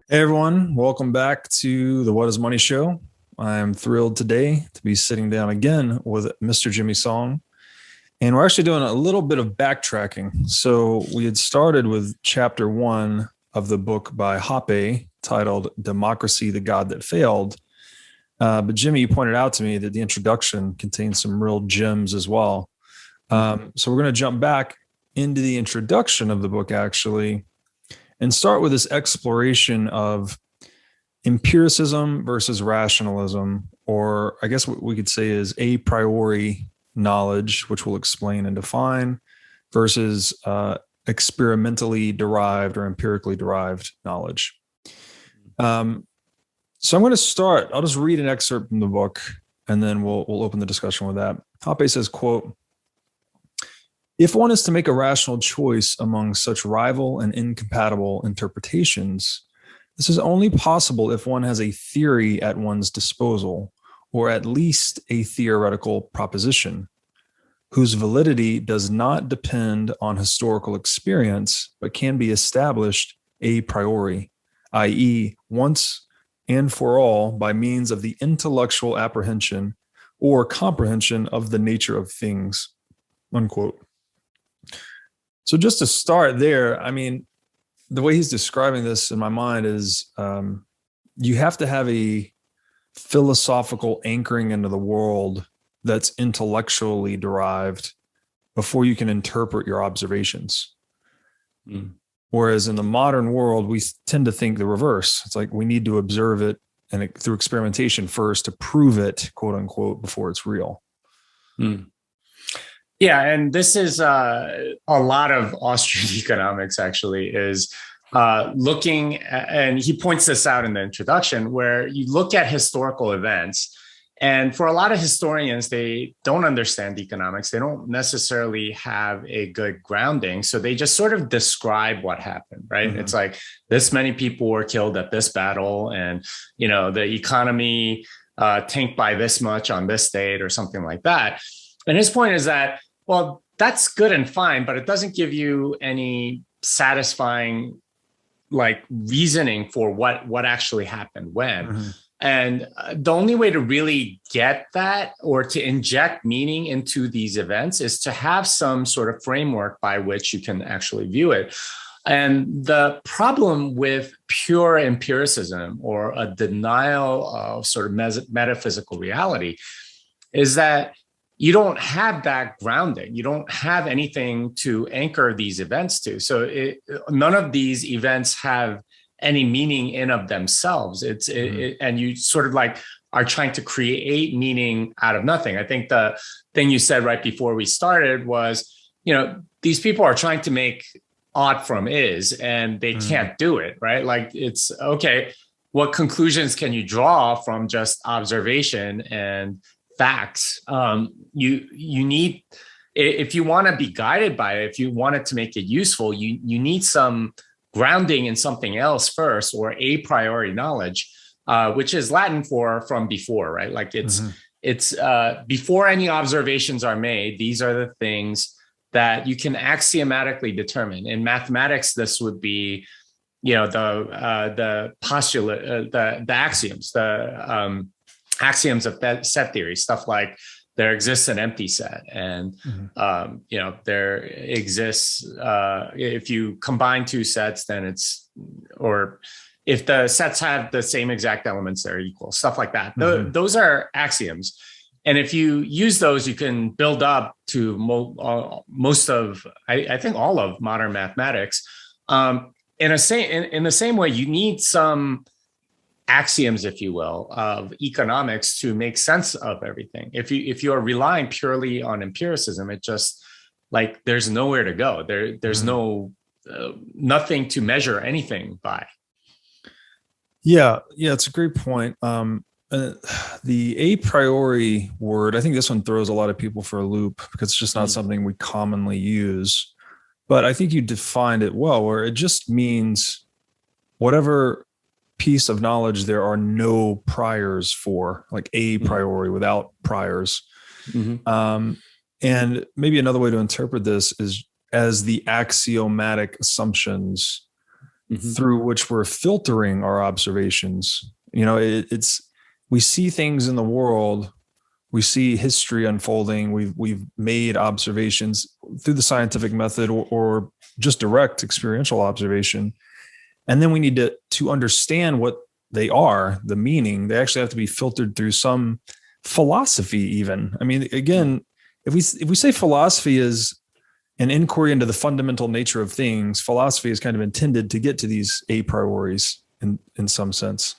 Hey everyone, welcome back to the What is Money Show. I'm thrilled today to be sitting down again with Mr. Jimmy Song. And we're actually doing a little bit of backtracking. So we had started with chapter 1 of the book by Hoppe titled Democracy, the God That Failed. But Jimmy, you pointed out to me that the introduction contains some real gems as well. So we're going to jump back into the introduction of the book actually and start with this exploration of empiricism versus rationalism, or I guess what we could say is a priori knowledge, which we'll explain and define, versus experimentally derived or empirically derived knowledge. So I'm going to start. I'll just read an excerpt from the book, and then we'll open the discussion with that. Hoppe says, quote, "If one is to make a rational choice among such rival and incompatible interpretations, this is only possible if one has a theory at one's disposal, or at least a theoretical proposition, whose validity does not depend on historical experience, but can be established a priori, i.e., once and for all by means of the intellectual apprehension or comprehension of the nature of things," unquote. So just to start there, I mean, the way he's describing this in my mind is you have to have a philosophical anchoring into the world that's intellectually derived before you can interpret your observations. Whereas in the modern world, we tend to think the reverse. It's like we need to observe it and through experimentation first to prove it, quote unquote, before it's real. Yeah, and this is a lot of Austrian economics actually is looking at, and he points this out in the introduction, where you look at historical events. And for a lot of historians, they don't understand economics. They don't necessarily have a good grounding. So they just sort of describe what happened, right? Mm-hmm. It's like this many people were killed at this battle, and the economy tanked by this much on this date or something like that. And his point is that, well, that's good and fine, but it doesn't give you any satisfying reasoning for what actually happened when. Mm-hmm. And the only way to really get that or to inject meaning into these events is to have some sort of framework by which you can actually view it. And the problem with pure empiricism or a denial of sort of metaphysical reality is that you don't have that grounding. You don't have anything to anchor these events to. So none of these events have any meaning in of themselves. And you sort of are trying to create meaning out of nothing. I think the thing you said right before we started was, these people are trying to make ought from is, and they can't do it, right? Like, it's okay. What conclusions can you draw from just observation and facts? You need, if you want to be guided by it, if you want it to make it useful, you need some grounding in something else first, or a priori knowledge, which is Latin for from before, right? Like it's before any observations are made. These are the things that you can axiomatically determine. In mathematics, this would be, the postulate, the axioms, axioms of set theory, stuff like there exists an empty set, and there exists, if you combine two sets, then or if the sets have the same exact elements, they're equal, stuff like that. Those are axioms. And if you use those, you can build up to most of, I think all of modern mathematics. In the same way, you need some axioms, if you will, of economics to make sense of everything. If you are relying purely on empiricism, it just there's nowhere to go. There's no nothing to measure anything by. Yeah, it's a great point. The a priori word, I think this one throws a lot of people for a loop because it's just not something we commonly use. But I think you defined it well, where it just means whatever piece of knowledge there are no priors for, like a priori without priors. And maybe another way to interpret this is as the axiomatic assumptions through which we're filtering our observations. We see things in the world, we see history unfolding. We've made observations through the scientific method or just direct experiential observation. And then we need to understand what they are, the meaning. They actually have to be filtered through some philosophy even. I mean, again, if we say philosophy is an inquiry into the fundamental nature of things, philosophy is kind of intended to get to these a prioris in some sense.